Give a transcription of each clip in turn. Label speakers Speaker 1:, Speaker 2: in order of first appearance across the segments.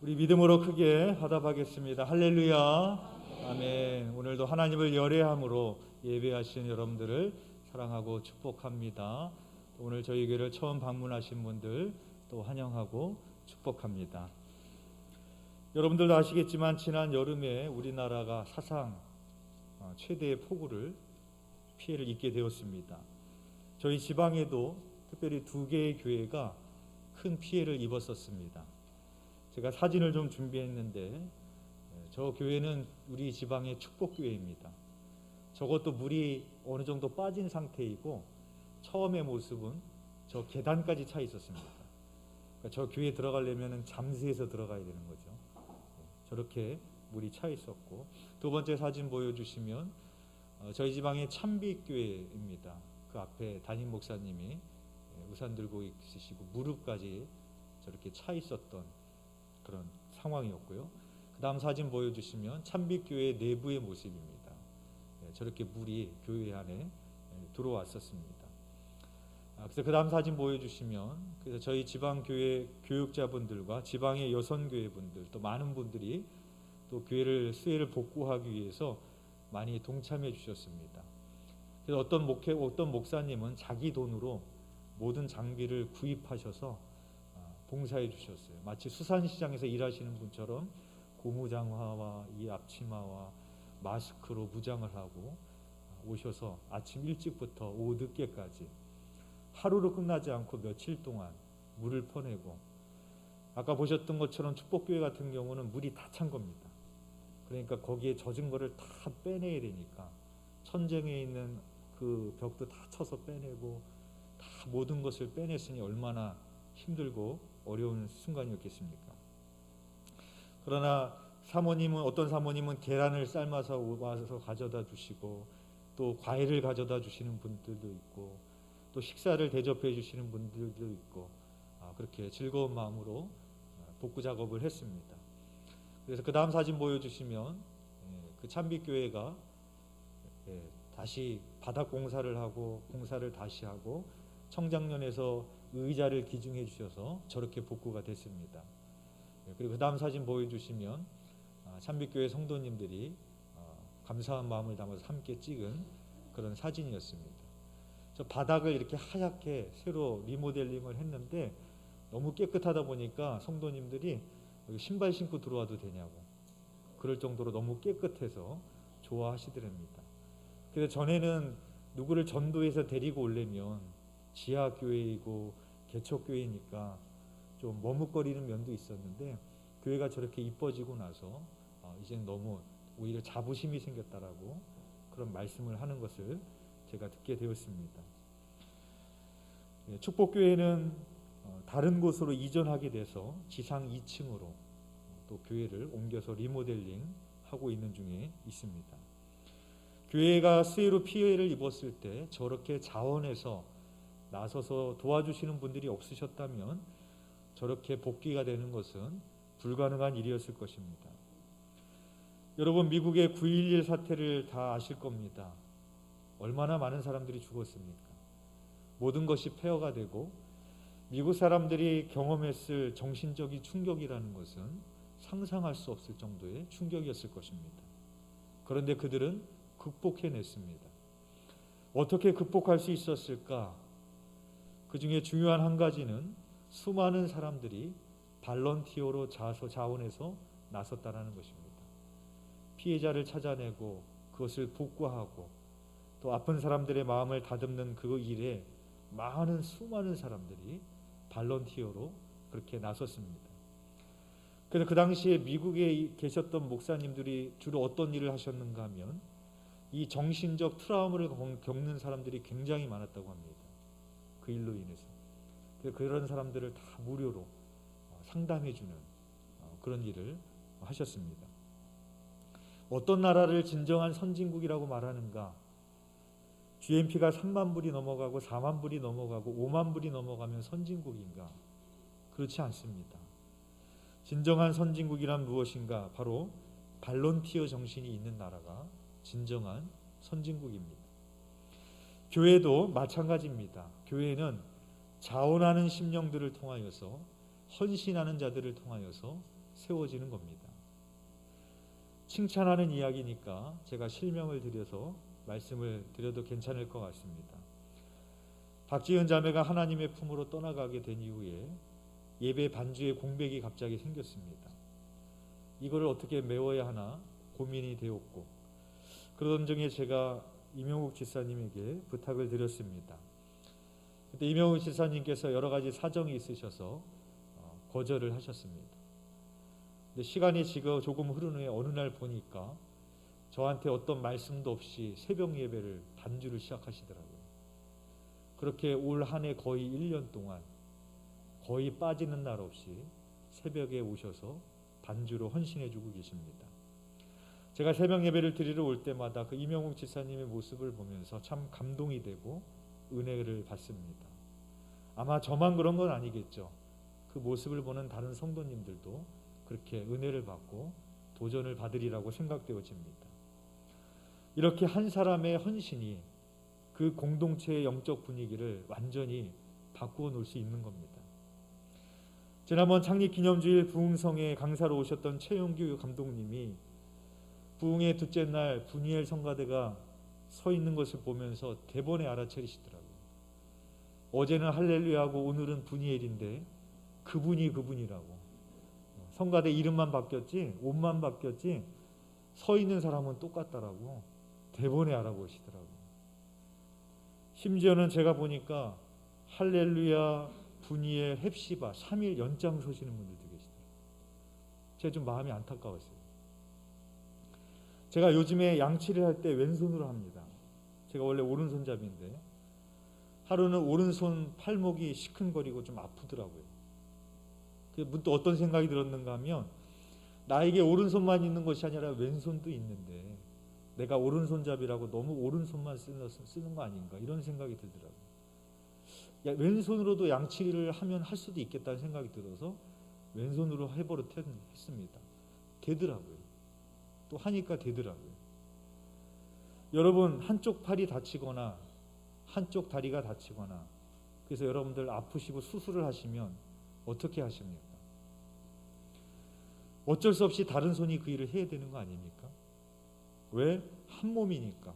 Speaker 1: 우리 믿음으로 크게 화답하겠습니다. 할렐루야. 아멘. 오늘도 하나님을 열애함으로 예배하시는 여러분들을 사랑하고 축복합니다. 오늘 저희 교회를 처음 방문하신 분들 또 환영하고 축복합니다. 여러분들도 아시겠지만 지난 여름에 우리나라가 사상 최대의 폭우를 피해를 입게 되었습니다. 저희 지방에도 특별히 2개의 교회가 큰 피해를 입었었습니다. 제가 사진을 좀 준비했는데 저 교회는 우리 지방의 축복교회입니다. 저것도 물이 어느 정도 빠진 상태이고 처음의 모습은 저 계단까지 차 있었습니다. 그러니까 저 교회에 들어가려면 잠수해서 들어가야 되는 거죠. 저렇게 물이 차 있었고, 두 번째 사진 보여주시면 저희 지방의 참빛교회입니다. 그 앞에 담임 목사님이 우산 들고 있으시고 무릎까지 저렇게 차 있었던 그런 상황이었고요. 그 다음 사진 보여주시면 참빛교회 내부의 모습입니다. 저렇게 물이 교회 안에 들어왔었습니다. 그래서 그 다음 사진 보여주시면 그래서 저희 지방교회 교육자분들과 지방의 여선교회분들 또 많은 분들이 또 교회를 수혜를 복구하기 위해서 많이 동참해 주셨습니다. 그래서 어떤 목사님은 자기 돈으로 모든 장비를 구입하셔서 봉사해 주셨어요. 마치 수산시장에서 일하시는 분처럼 고무장화와 이 앞치마와 마스크로 무장을 하고 오셔서 아침 일찍부터 오후 늦게까지 하루로 끝나지 않고 며칠 동안 물을 퍼내고, 아까 보셨던 것처럼 축복교회 같은 경우는 물이 다 찬 겁니다. 그러니까 거기에 젖은 거를 다 빼내야 되니까 천정에 있는 그 벽도 다 쳐서 빼내고 다 모든 것을 빼냈으니 얼마나 힘들고 어려운 순간이었겠습니까? 그러나 어떤 사모님은 계란을 삶아서 와서 가져다 주시고 또 과일을 가져다 주시는 분들도 있고 또 식사를 대접해 주시는 분들도 있고 그렇게 즐거운 마음으로 복구 작업을 했습니다. 그래서 그 다음 사진 보여주시면 그 참빛교회가 다시 바닥 공사를 하고 공사를 다시 하고 청장년에서 의자를 기증해 주셔서 저렇게 복구가 됐습니다. 그리고 그 다음 사진 보여주시면 참빛교회 성도님들이 감사한 마음을 담아서 함께 찍은 그런 사진이었습니다. 저 바닥을 이렇게 하얗게 새로 리모델링을 했는데 너무 깨끗하다 보니까 성도님들이 신발 신고 들어와도 되냐고 그럴 정도로 너무 깨끗해서 좋아하시더랍니다. 그래서 전에는 누구를 전도해서 데리고 오려면 지하교회이고 개척교회니까 좀 머뭇거리는 면도 있었는데 교회가 저렇게 이뻐지고 나서 이제는 너무 오히려 자부심이 생겼다라고 그런 말씀을 하는 것을 제가 듣게 되었습니다. 축복교회는 다른 곳으로 이전하게 돼서 지상 2층으로 또 교회를 옮겨서 리모델링 하고 있는 중에 있습니다. 교회가 수해로 피해를 입었을 때 저렇게 자원해서 나서서 도와주시는 분들이 없으셨다면 저렇게 복귀가 되는 것은 불가능한 일이었을 것입니다. 여러분, 미국의 9.11 사태를 다 아실 겁니다. 얼마나 많은 사람들이 죽었습니까? 모든 것이 폐허가 되고 미국 사람들이 경험했을 정신적인 충격이라는 것은 상상할 수 없을 정도의 충격이었을 것입니다. 그런데 그들은 극복해냈습니다. 어떻게 극복할 수 있었을까? 그 중에 중요한 한 가지는 수많은 사람들이 발런티어로 자원해서 나섰다는 것입니다. 피해자를 찾아내고 그것을 복구하고 또 아픈 사람들의 마음을 다듬는 그 일에 수많은 사람들이 발런티어로 그렇게 나섰습니다. 그래서 그 당시에 미국에 계셨던 목사님들이 주로 어떤 일을 하셨는가 하면 이 정신적 트라우마를 겪는 사람들이 굉장히 많았다고 합니다. 그 일로 인해서. 그런 사람들을 다 무료로 상담해주는 그런 일을 하셨습니다. 어떤 나라를 진정한 선진국이라고 말하는가? GNP가 3만 불이 넘어가고 4만 불이 넘어가고 5만 불이 넘어가면 선진국인가? 그렇지 않습니다. 진정한 선진국이란 무엇인가? 바로 발런티어 정신이 있는 나라가 진정한 선진국입니다. 교회도 마찬가지입니다. 교회는 자원하는 심령들을 통하여서 헌신하는 자들을 통하여서 세워지는 겁니다. 칭찬하는 이야기니까 제가 실명을 드려서 말씀을 드려도 괜찮을 것 같습니다. 박지은 자매가 하나님의 품으로 떠나가게 된 이후에 예배 반주에 공백이 갑자기 생겼습니다. 이거를 어떻게 메워야 하나 고민이 되었고, 그러던 중에 제가 이명욱 지사님에게 부탁을 드렸습니다. 그때 이명욱 지사님께서 여러 가지 사정이 있으셔서 거절을 하셨습니다. 근데 시간이 지금 조금 흐른 후에 어느 날 보니까 저한테 어떤 말씀도 없이 새벽 예배를 반주를 시작하시더라고요. 그렇게 올 한 해 거의 1년 동안 거의 빠지는 날 없이 새벽에 오셔서 반주로 헌신해 주고 계십니다. 제가 새벽 예배를 드리러 올 때마다 그 이명욱 지사님의 모습을 보면서 참 감동이 되고 은혜를 받습니다. 아마 저만 그런 건 아니겠죠. 그 모습을 보는 다른 성도님들도 그렇게 은혜를 받고 도전을 받으리라고 생각되어집니다. 이렇게 한 사람의 헌신이 그 공동체의 영적 분위기를 완전히 바꾸어 놓을 수 있는 겁니다. 지난번 창립기념주일 부흥성에 강사로 오셨던 최용규 감독님이 부흥의 둘째 날 분이엘 성가대가 서 있는 것을 보면서 대번에 알아차리시더라고요. 어제는 할렐루야하고 오늘은 분이엘인데 그분이라고. 성가대 이름만 바뀌었지 옷만 바뀌었지 서 있는 사람은 똑같다라고 대번에 알아보시더라고요. 심지어는 제가 보니까 할렐루야, 분이엘, 헵시바 3일 연장 서시는 분들도 계시더라고요. 제가 좀 마음이 안타까웠어요. 제가 요즘에 양치를 할 때 왼손으로 합니다. 제가 원래 오른손잡이인데 하루는 오른손 팔목이 시큰거리고 좀 아프더라고요. 문득 어떤 생각이 들었는가 하면 나에게 오른손만 있는 것이 아니라 왼손도 있는데 내가 오른손잡이라고 너무 오른손만 쓰는 거 아닌가 이런 생각이 들더라고요. 왼손으로도 양치를 하면 할 수도 있겠다는 생각이 들어서 왼손으로 해버릇했습니다. 되더라고요. 또 하니까 되더라고요. 여러분 한쪽 팔이 다치거나 한쪽 다리가 다치거나 그래서 여러분들 아프시고 수술을 하시면 어떻게 하십니까? 어쩔 수 없이 다른 손이 그 일을 해야 되는 거 아닙니까? 왜? 한 몸이니까.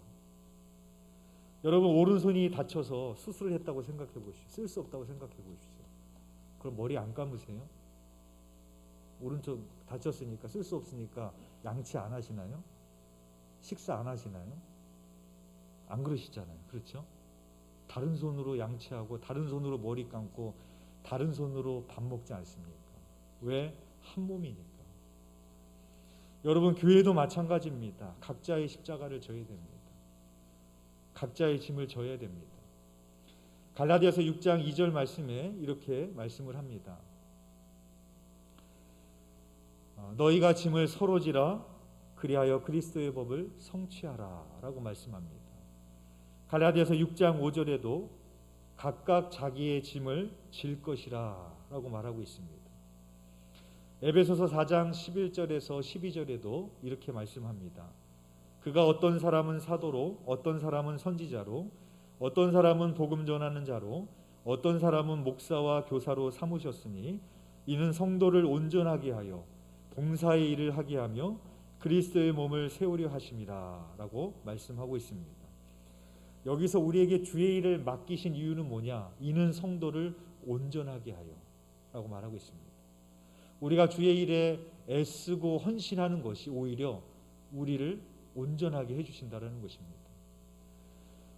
Speaker 1: 여러분 오른손이 다쳐서 수술을 했다고 생각해 보십시오. 쓸 수 없다고 생각해 보십시오. 그럼 머리 안 감으세요? 오른쪽 다쳤으니까 쓸 수 없으니까 양치 안 하시나요? 식사 안 하시나요? 안 그러시잖아요. 그렇죠? 다른 손으로 양치하고 다른 손으로 머리 감고 다른 손으로 밥 먹지 않습니까? 왜? 한 몸이니까. 여러분 교회도 마찬가지입니다. 각자의 십자가를 져야 됩니다. 각자의 짐을 져야 됩니다. 갈라디아서 6장 2절 말씀에 이렇게 말씀을 합니다. 너희가 짐을 서로 지라 그리하여 그리스도의 법을 성취하라 라고 말씀합니다. 갈라디아서 6장 5절에도 각각 자기의 짐을 질 것이라 라고 말하고 있습니다. 에베소서 4장 11절에서 12절에도 이렇게 말씀합니다. 그가 어떤 사람은 사도로 어떤 사람은 선지자로 어떤 사람은 복음 전하는 자로 어떤 사람은 목사와 교사로 삼으셨으니 이는 성도를 온전하게 하여 봉사의 일을 하게 하며 그리스도의 몸을 세우려 하심이라 라고 말씀하고 있습니다. 여기서 우리에게 주의 일을 맡기신 이유는 뭐냐? 이는 성도를 온전하게 하여 라고 말하고 있습니다. 우리가 주의 일에 애쓰고 헌신하는 것이 오히려 우리를 온전하게 해주신다는 것입니다.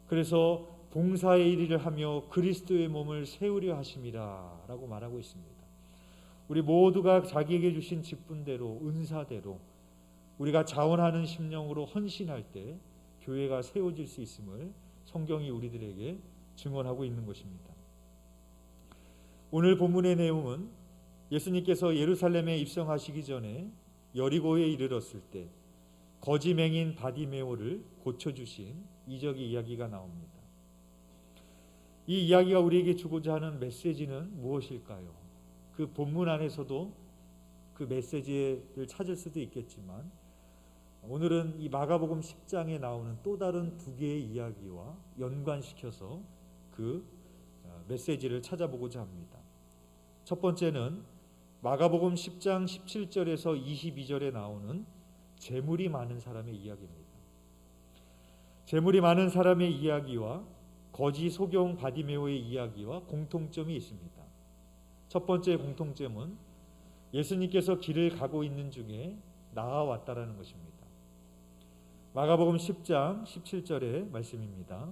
Speaker 1: 그래서 봉사의 일을 하며 그리스도의 몸을 세우려 하심이라 라고 말하고 있습니다. 우리 모두가 자기에게 주신 직분대로 은사대로 우리가 자원하는 심령으로 헌신할 때 교회가 세워질 수 있음을 성경이 우리들에게 증언하고 있는 것입니다. 오늘 본문의 내용은 예수님께서 예루살렘에 입성하시기 전에 여리고에 이르렀을 때 거지 맹인 바디메오를 고쳐주신 이적의 이야기가 나옵니다. 이 이야기가 우리에게 주고자 하는 메시지는 무엇일까요? 그 본문 안에서도 그 메시지를 찾을 수도 있겠지만 오늘은 이 마가복음 10장에 나오는 또 다른 두 개의 이야기와 연관시켜서 그 메시지를 찾아보고자 합니다. 첫 번째는 마가복음 10장 17절에서 22절에 나오는 재물이 많은 사람의 이야기입니다. 재물이 많은 사람의 이야기와 거지 소경 바디메오의 이야기와 공통점이 있습니다. 첫 번째 공통점은 예수님께서 길을 가고 있는 중에 나아왔다라는 것입니다. 마가복음 10장 17절의 말씀입니다.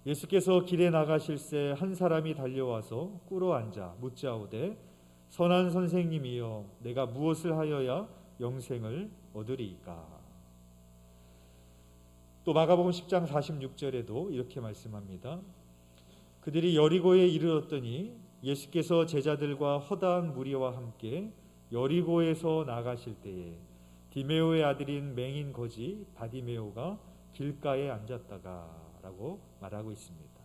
Speaker 1: 예수께서 길에 나가실새 한 사람이 달려와서 꿇어 앉아 묻자오되 선한 선생님이여 내가 무엇을 하여야 영생을 얻으리이까. 또 마가복음 10장 46절에도 이렇게 말씀합니다. 그들이 여리고에 이르렀더니 예수께서 제자들과 허다한 무리와 함께 여리고에서 나가실 때에 디메오의 아들인 맹인 거지 바디메오가 길가에 앉았다가 라고 말하고 있습니다.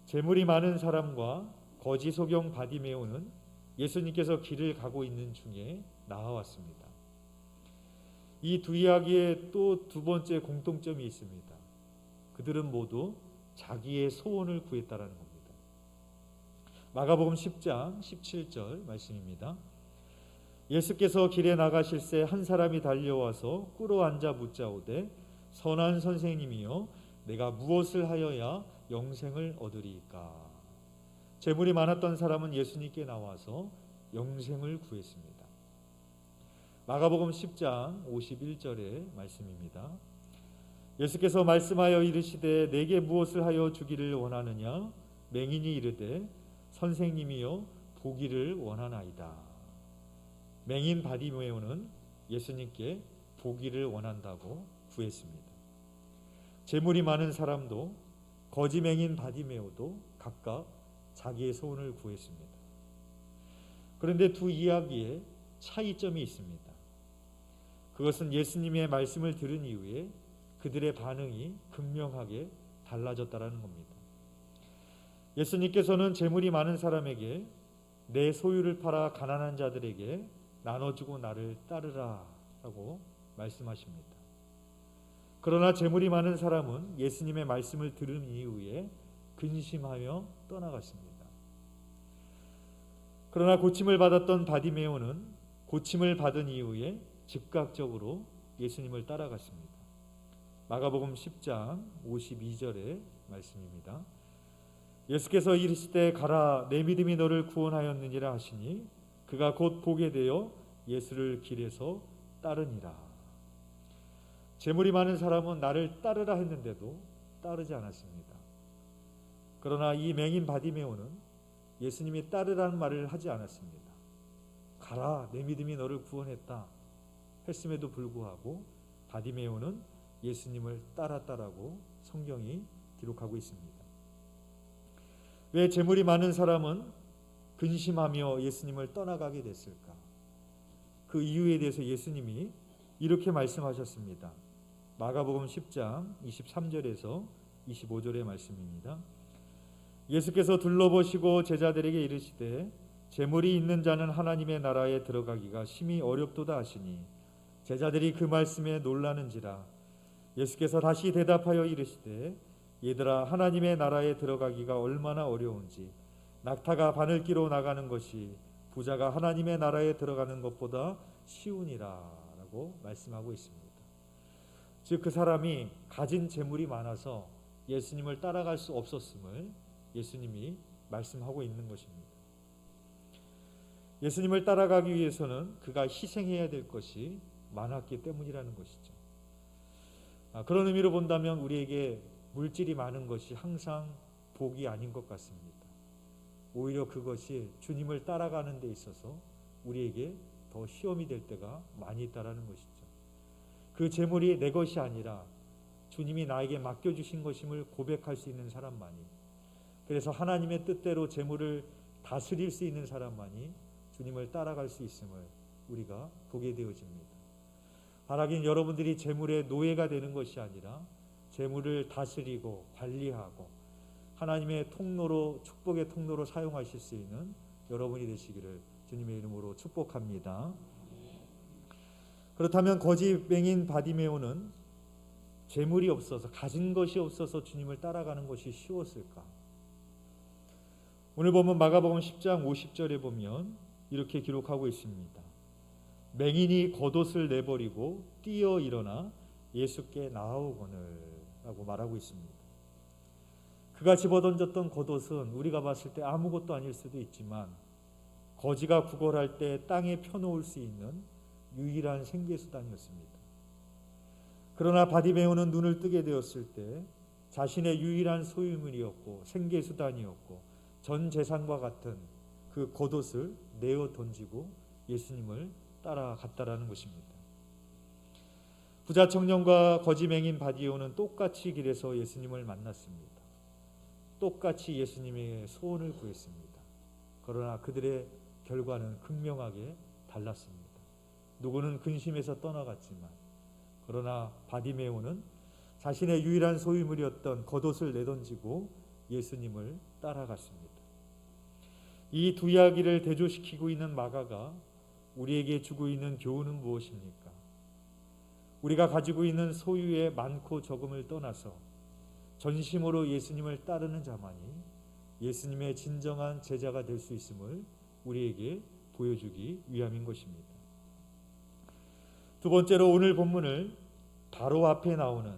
Speaker 1: 재물이 많은 사람과 거지 소경 바디메오는 예수님께서 길을 가고 있는 중에 나아왔습니다. 이 두 이야기에 또 두 번째 공통점이 있습니다. 그들은 모두 자기의 소원을 구했다라는 겁니다. 마가복음 10장 17절 말씀입니다. 예수께서 길에 나가실새 한 사람이 달려와서 꿇어 앉아 묻자오되 선한 선생님이여 내가 무엇을 하여야 영생을 얻으리이까. 재물이 많았던 사람은 예수님께 나와서 영생을 구했습니다. 마가복음 10장 51절의 말씀입니다. 예수께서 말씀하여 이르시되 내게 무엇을 하여 주기를 원하느냐. 맹인이 이르되 선생님이여 보기를 원하나이다. 맹인 바디메오는 예수님께 보기를 원한다고 구했습니다. 재물이 많은 사람도 거지 맹인 바디메오도 각각 자기의 소원을 구했습니다. 그런데 두 이야기에 차이점이 있습니다. 그것은 예수님의 말씀을 들은 이후에 그들의 반응이 극명하게 달라졌다라는 겁니다. 예수님께서는 재물이 많은 사람에게 내 소유를 팔아 가난한 자들에게 나눠주고 나를 따르라 라고 말씀하십니다. 그러나 재물이 많은 사람은 예수님의 말씀을 들은 이후에 근심하며 떠나갔습니다. 그러나 고침을 받았던 바디메오는 고침을 받은 이후에 즉각적으로 예수님을 따라갔습니다. 마가복음 10장 52절의 말씀입니다. 예수께서 이르시되 가라 내 믿음이 너를 구원하였느니라 하시니 그가 곧 보게 되어 예수를 길에서 따르니라. 재물이 많은 사람은 나를 따르라 했는데도 따르지 않았습니다. 그러나 이 맹인 바디메오는 예수님이 따르라는 말을 하지 않았습니다. 가라 내 믿음이 너를 구원했다 했음에도 불구하고 바디메오는 예수님을 따랐다라고 성경이 기록하고 있습니다. 왜 재물이 많은 사람은 근심하며 예수님을 떠나가게 됐을까? 그 이유에 대해서 예수님이 이렇게 말씀하셨습니다. 마가복음 10장 23절에서 25절의 말씀입니다. 예수께서 둘러보시고 제자들에게 이르시되 재물이 있는 자는 하나님의 나라에 들어가기가 심히 어렵도다 하시니 제자들이 그 말씀에 놀라는지라. 예수께서 다시 대답하여 이르시되 얘들아 하나님의 나라에 들어가기가 얼마나 어려운지 낙타가 바늘기로 나가는 것이 부자가 하나님의 나라에 들어가는 것보다 쉬우니라 라고 말씀하고 있습니다. 즉 그 사람이 가진 재물이 많아서 예수님을 따라갈 수 없었음을 예수님이 말씀하고 있는 것입니다. 예수님을 따라가기 위해서는 그가 희생해야 될 것이 많았기 때문이라는 것이죠. 그런 의미로 본다면 우리에게 물질이 많은 것이 항상 복이 아닌 것 같습니다. 오히려 그것이 주님을 따라가는 데 있어서 우리에게 더 시험이 될 때가 많이 있다라는 것이죠. 그 재물이 내 것이 아니라 주님이 나에게 맡겨주신 것임을 고백할 수 있는 사람만이, 그래서 하나님의 뜻대로 재물을 다스릴 수 있는 사람만이 주님을 따라갈 수 있음을 우리가 보게 되어집니다. 바라긴 여러분들이 재물의 노예가 되는 것이 아니라 재물을 다스리고 관리하고 하나님의 통로로, 축복의 통로로 사용하실 수 있는 여러분이 되시기를 주님의 이름으로 축복합니다. 그렇다면 거지 맹인 바디메오는 재물이 없어서, 가진 것이 없어서 주님을 따라가는 것이 쉬웠을까? 오늘 보면 마가복음 10장 50절에 보면 이렇게 기록하고 있습니다. 맹인이 겉옷을 내버리고 뛰어 일어나 예수께 나아오거늘 라고 말하고 있습니다. 그가 집어던졌던 겉옷은 우리가 봤을 때 아무것도 아닐 수도 있지만 거지가 구걸할 때 땅에 펴놓을 수 있는 유일한 생계수단이었습니다. 그러나 바디메오는 눈을 뜨게 되었을 때 자신의 유일한 소유물이었고 생계수단이었고 전 재산과 같은 그 겉옷을 내어 던지고 예수님을 따라갔다라는 것입니다. 부자 청년과 거지 맹인 바디메오는 똑같이 길에서 예수님을 만났습니다. 똑같이 예수님의 소원을 구했습니다. 그러나 그들의 결과는 극명하게 달랐습니다. 누구는 근심해서 떠나갔지만 그러나 바디메오는 자신의 유일한 소유물이었던 겉옷을 내던지고 예수님을 따라갔습니다. 이 두 이야기를 대조시키고 있는 마가가 우리에게 주고 있는 교훈은 무엇입니까? 우리가 가지고 있는 소유의 많고 적음을 떠나서 전심으로 예수님을 따르는 자만이 예수님의 진정한 제자가 될 수 있음을 우리에게 보여주기 위함인 것입니다. 두 번째로 오늘 본문을 바로 앞에 나오는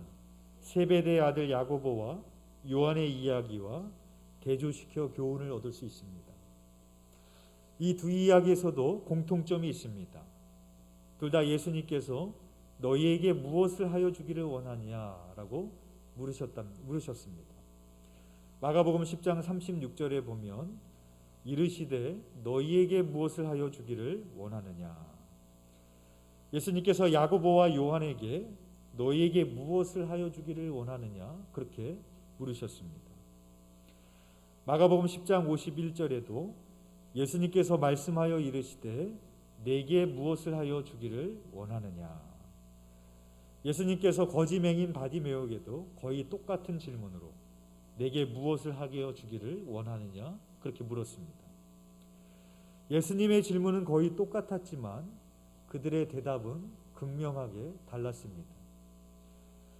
Speaker 1: 세베대의 아들 야고보와 요한의 이야기와 대조시켜 교훈을 얻을 수 있습니다. 이 두 이야기에서도 공통점이 있습니다. 둘 다 예수님께서 너희에게 무엇을 하여 주기를 원하냐라고 물으셨습니다. 마가복음 10장 36절에 보면 이르시되 너희에게 무엇을 하여 주기를 원하느냐. 예수님께서 야고보와 요한에게 너희에게 무엇을 하여 주기를 원하느냐 그렇게 물으셨습니다. 마가복음 10장 51절에도 예수님께서 말씀하여 이르시되 내게 무엇을 하여 주기를 원하느냐. 예수님께서 거지 맹인 바디메오에게도 거의 똑같은 질문으로 내게 무엇을 하여 주기를 원하느냐 그렇게 물었습니다. 예수님의 질문은 거의 똑같았지만 그들의 대답은 극명하게 달랐습니다.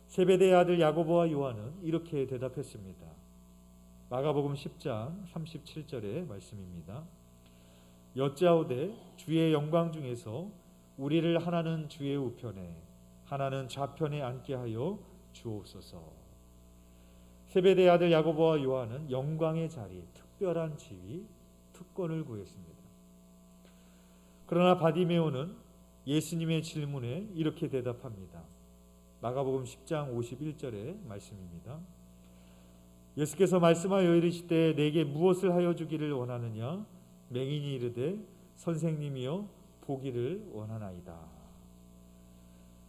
Speaker 1: 세베대의 아들 야고보와 요한은 이렇게 대답했습니다. 마가복음 10장 37절의 말씀입니다. 여짜오되 주의 영광 중에서 우리를 하나는 주의 우편에 하나는 좌편에 앉게 하여 주옵소서. 세베대의 아들 야고보와 요한은 영광의 자리, 특별한 지위, 특권을 구했습니다. 그러나 바디메오는 예수님의 질문에 이렇게 대답합니다. 마가복음 10장 51절의 말씀입니다. 예수께서 말씀하여 이르시되 내게 무엇을 하여 주기를 원하느냐. 맹인이 이르되 선생님이여 보기를 원하나이다.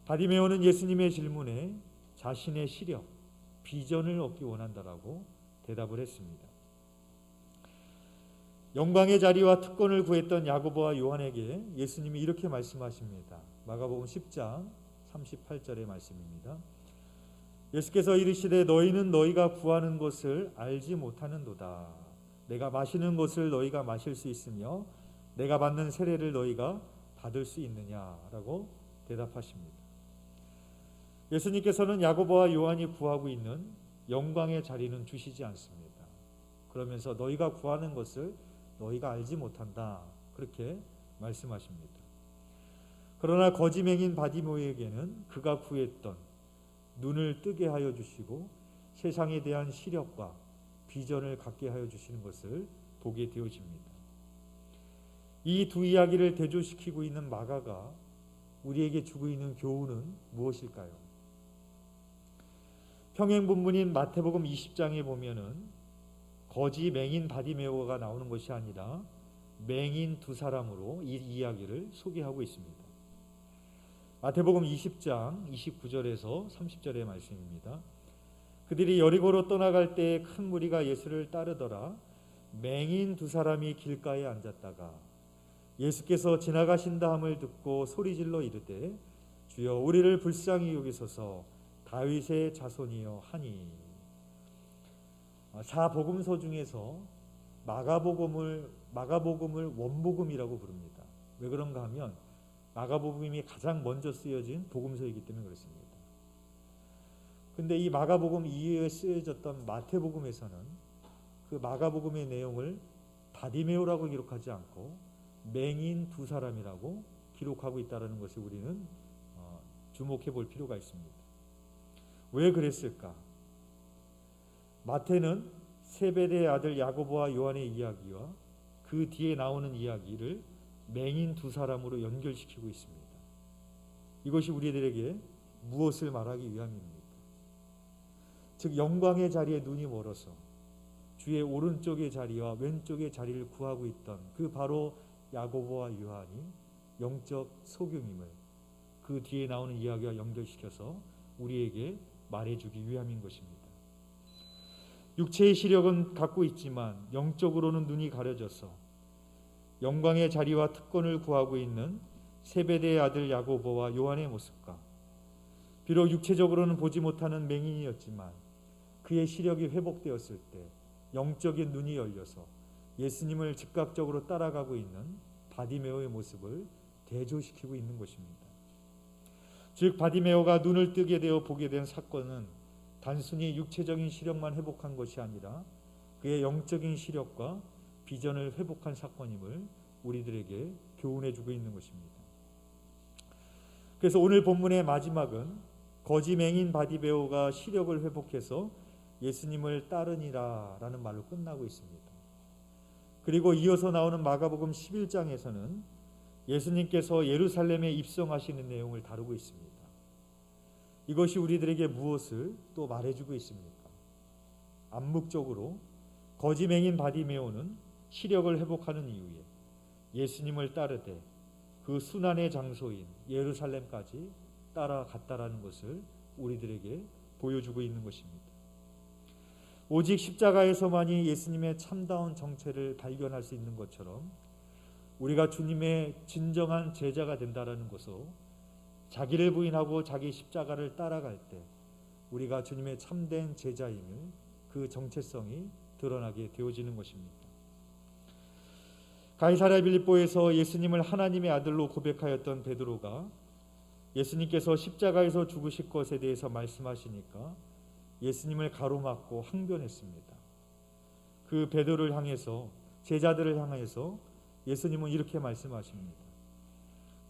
Speaker 1: 바디메오는 예수님의 질문에 자신의 시력, 비전을 얻기 원한다라고 대답을 했습니다. 영광의 자리와 특권을 구했던 야고보와 요한에게 예수님이 이렇게 말씀하십니다. 마가복음 10장 38절의 말씀입니다. 예수께서 이르시되 너희는 너희가 구하는 것을 알지 못하는도다. 내가 마시는 것을 너희가 마실 수 있으며 내가 받는 세례를 너희가 받을 수 있느냐라고 대답하십니다. 예수님께서는 야고보와 요한이 구하고 있는 영광의 자리는 주시지 않습니다. 그러면서 너희가 구하는 것을 너희가 알지 못한다 그렇게 말씀하십니다. 그러나 거지 맹인 바디메오에게는 그가 구했던 눈을 뜨게 하여 주시고 세상에 대한 시력과 비전을 갖게 하여 주시는 것을 보게 되어집니다. 이 두 이야기를 대조시키고 있는 마가가 우리에게 주고 있는 교훈은 무엇일까요? 평행본문인 마태복음 20장에 보면은 거지 맹인 바디메오가 나오는 것이 아니라 맹인 두 사람으로 이 이야기를 소개하고 있습니다. 마태복음 20장 29절에서 30절의 말씀입니다. 그들이 여리고로 떠나갈 때 큰 무리가 예수를 따르더라. 맹인 두 사람이 길가에 앉았다가 예수께서 지나가신다 함을 듣고 소리질러 이르되 주여 우리를 불쌍히 여기소서 다윗의 자손이여 하니. 사복음서 중에서 마가복음을 원복음이라고 부릅니다. 왜 그런가 하면 마가복음이 가장 먼저 쓰여진 복음서이기 때문에 그렇습니다. 근데 이 마가복음 이후에 쓰여졌던 마태복음에서는 그 마가복음의 내용을 바디메오라고 기록하지 않고 맹인 두 사람이라고 기록하고 있다는 것을 우리는 주목해 볼 필요가 있습니다. 왜 그랬을까? 마태는 세베대의 아들 야고보와 요한의 이야기와 그 뒤에 나오는 이야기를 맹인 두 사람으로 연결시키고 있습니다. 이것이 우리들에게 무엇을 말하기 위함입니까? 즉 영광의 자리에 눈이 멀어서 주의 오른쪽의 자리와 왼쪽의 자리를 구하고 있던 그 바로 야고보와 요한이 영적 소경임을 그 뒤에 나오는 이야기와 연결시켜서 우리에게 말해주기 위함인 것입니다. 육체의 시력은 갖고 있지만 영적으로는 눈이 가려져서 영광의 자리와 특권을 구하고 있는 세베대의 아들 야고보와 요한의 모습과 비록 육체적으로는 보지 못하는 맹인이었지만 그의 시력이 회복되었을 때 영적인 눈이 열려서 예수님을 즉각적으로 따라가고 있는 바디메오의 모습을 대조시키고 있는 것입니다. 즉 바디메오가 눈을 뜨게 되어 보게 된 사건은 단순히 육체적인 시력만 회복한 것이 아니라 그의 영적인 시력과 비전을 회복한 사건임을 우리들에게 교훈해 주고 있는 것입니다. 그래서 오늘 본문의 마지막은 거지 맹인 바디메오가 시력을 회복해서 예수님을 따르니라 라는 말로 끝나고 있습니다. 그리고 이어서 나오는 마가복음 11장에서는 예수님께서 예루살렘에 입성하시는 내용을 다루고 있습니다. 이것이 우리들에게 무엇을 또 말해주고 있습니까? 암묵적으로 거지 맹인 바디메오는 시력을 회복하는 이후에 예수님을 따르되 그 순환의 장소인 예루살렘까지 따라갔다라는 것을 우리들에게 보여주고 있는 것입니다. 오직 십자가에서만이 예수님의 참다운 정체를 발견할 수 있는 것처럼 우리가 주님의 진정한 제자가 된다라는 것으로 자기를 부인하고 자기 십자가를 따라갈 때 우리가 주님의 참된 제자임을 그 정체성이 드러나게 되어지는 것입니다. 가이사랴 빌립보에서 예수님을 하나님의 아들로 고백하였던 베드로가 예수님께서 십자가에서 죽으실 것에 대해서 말씀하시니까 예수님을 가로막고 항변했습니다. 그 베드로를 향해서 제자들을 향해서 예수님은 이렇게 말씀하십니다.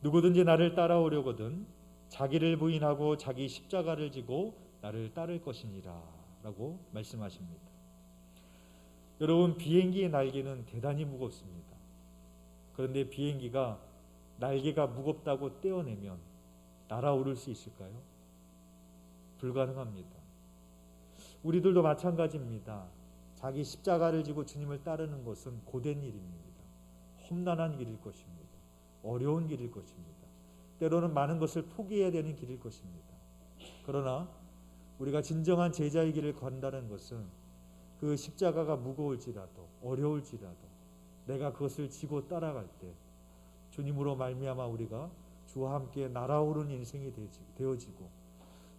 Speaker 1: 누구든지 나를 따라오려거든 자기를 부인하고 자기 십자가를 지고 나를 따를 것이니라 라고 말씀하십니다. 여러분 비행기의 날개는 대단히 무겁습니다. 그런데 비행기가 날개가 무겁다고 떼어내면 날아오를 수 있을까요? 불가능합니다. 우리들도 마찬가지입니다. 자기 십자가를 지고 주님을 따르는 것은 고된 일입니다. 험난한 길일 것입니다. 어려운 길일 것입니다. 때로는 많은 것을 포기해야 되는 길일 것입니다. 그러나 우리가 진정한 제자의 길을 건다는 것은 그 십자가가 무거울지라도 어려울지라도 내가 그것을 지고 따라갈 때 주님으로 말미암아 우리가 주와 함께 날아오른 인생이 되어지고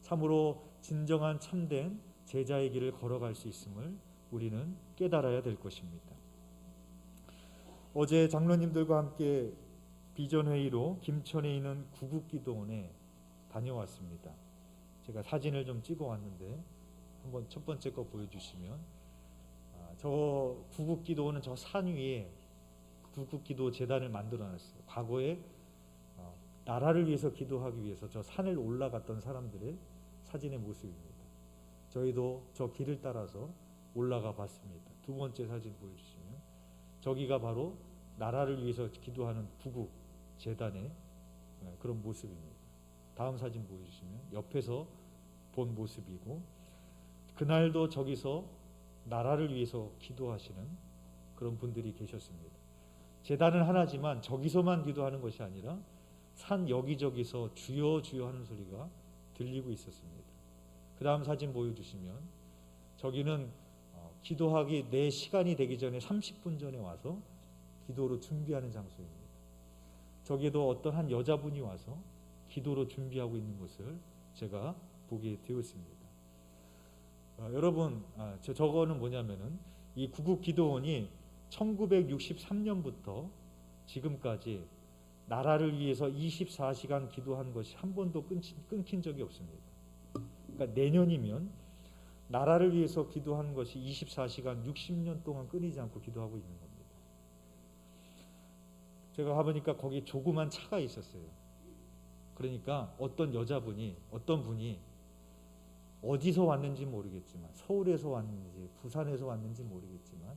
Speaker 1: 참으로 진정한 참된 제자의 길을 걸어갈 수 있음을 우리는 깨달아야 될 것입니다. 어제 장로님들과 함께 비전회의로 김천에 있는 구국기도원에 다녀왔습니다. 제가 사진을 좀 찍어 왔는데 한번 첫 번째 거 보여주시면 저 구국기도원은 저 산 위에 구국기도 재단을 만들어 놨어요. 과거에 나라를 위해서 기도하기 위해서 저 산을 올라갔던 사람들의 사진의 모습입니다. 저희도 저 길을 따라서 올라가 봤습니다. 두 번째 사진 보여주시면 저기가 바로 나라를 위해서 기도하는 구국 재단의 그런 모습입니다. 다음 사진 보여주시면 옆에서 본 모습이고 그날도 저기서 나라를 위해서 기도하시는 그런 분들이 계셨습니다. 재단은 하나지만 저기서만 기도하는 것이 아니라 산 여기저기서 주여 주여 하는 소리가 들리고 있었습니다. 그 다음 사진 보여주시면 저기는 기도하기 내 시간이 되기 전에 30분 전에 와서 기도로 준비하는 장소입니다. 저기에도 어떤 한 여자분이 와서 기도로 준비하고 있는 것을 제가 보게 되었습니다. 여러분 저거는 뭐냐면은 이 구국기도원이 1963년부터 지금까지 나라를 위해서 24시간 기도한 것이 한 번도 끊긴 적이 없습니다. 그러니까 내년이면 나라를 위해서 기도한 것이 24시간 60년 동안 끊이지 않고 기도하고 있는 겁니다. 제가 가보니까 거기 조그만 차가 있었어요. 그러니까 어떤 분이 어디서 왔는지 모르겠지만, 서울에서 왔는지 부산에서 왔는지 모르겠지만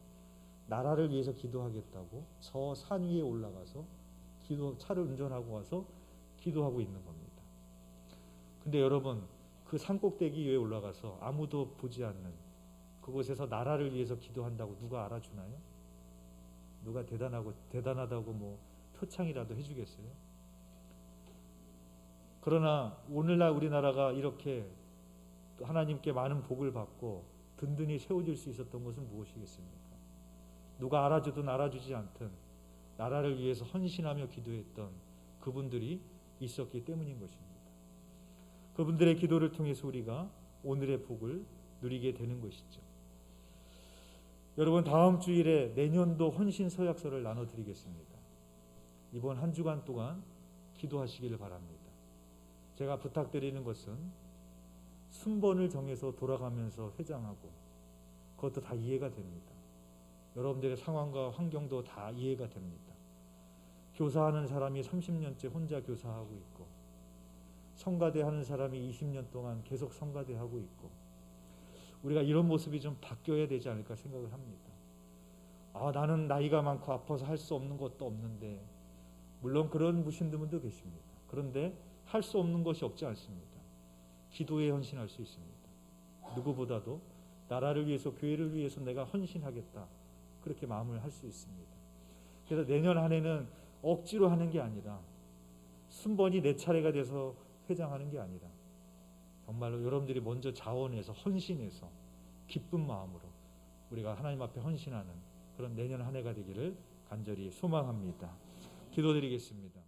Speaker 1: 나라를 위해서 기도하겠다고 저 산 위에 올라가서 차를 운전하고 와서 기도하고 있는 겁니다. 근데 여러분, 그 산꼭대기 위에 올라가서 아무도 보지 않는 그곳에서 나라를 위해서 기도한다고 누가 알아주나요? 누가 대단하다고 뭐 표창이라도 해주겠어요? 그러나 오늘날 우리나라가 이렇게 하나님께 많은 복을 받고 든든히 세워질 수 있었던 것은 무엇이겠습니까? 누가 알아주든 알아주지 않든 나라를 위해서 헌신하며 기도했던 그분들이 있었기 때문인 것입니다. 그분들의 기도를 통해서 우리가 오늘의 복을 누리게 되는 것이죠. 여러분, 다음 주일에 내년도 헌신 서약서를 나눠드리겠습니다. 이번 한 주간 동안 기도하시기를 바랍니다. 제가 부탁드리는 것은 순번을 정해서 돌아가면서 회장하고, 그것도 다 이해가 됩니다. 여러분들의 상황과 환경도 다 이해가 됩니다. 교사하는 사람이 30년째 혼자 교사하고 있고, 성가대 하는 사람이 20년 동안 계속 성가대 하고 있고, 우리가 이런 모습이 좀 바뀌어야 되지 않을까 생각을 합니다. 나는 나이가 많고 아파서 할 수 없는 것도 없는데, 물론 그런 분들도 계십니다. 그런데 할 수 없는 것이 없지 않습니다. 기도에 헌신할 수 있습니다. 누구보다도 나라를 위해서, 교회를 위해서 내가 헌신하겠다, 그렇게 마음을 할 수 있습니다. 그래서 내년 한 해는 억지로 하는 게 아니라, 순번이 내 차례가 돼서 회장하는 게 아니라, 정말로 여러분들이 먼저 자원해서 헌신해서 기쁜 마음으로 우리가 하나님 앞에 헌신하는 그런 내년 한 해가 되기를 간절히 소망합니다. 기도드리겠습니다.